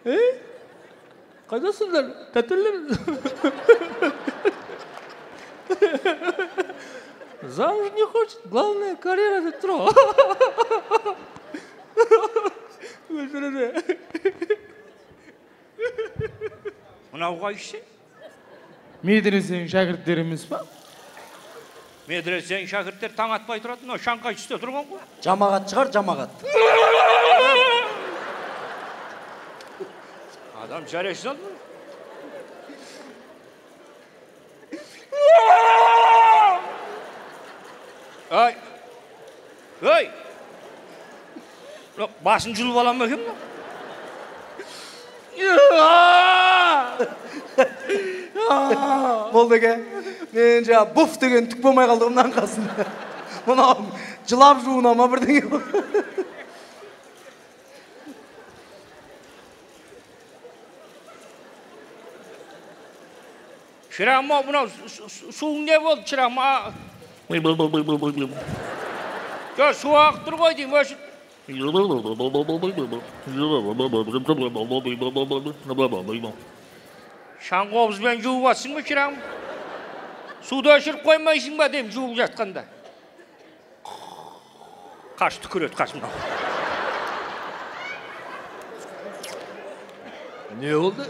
Қайдасыңдар, тәттілер? Замуж не хочет, главное карьера деп тұр ғой. Мынау қайсы? Медресенің шәкірттеріміз ба? Медресенің шәкірттер таң атпай тұрады, мынау Шанхай түсте тұрған ғой. Жамағат шығар, жамағат. Адам жарайсыз алды. Ай! Ай! Басын жұлып аламын екен мынау? Болды ке. Мен жаңа буф деген түк болмай қалды мұнан қасында. Мұна жылап жуына ма бірдеңе бар. Шырағым, мынау суың не болды, шырағым? Жо, су ағып тұр ғой деймін, өшіп. Шаңқобызбен жуып атсың ба, шырағым? Суды өшіріп қоймайсың ба деймін, жуып жатқанда. Қаш түкіреді, қаш мынау. Не oldu?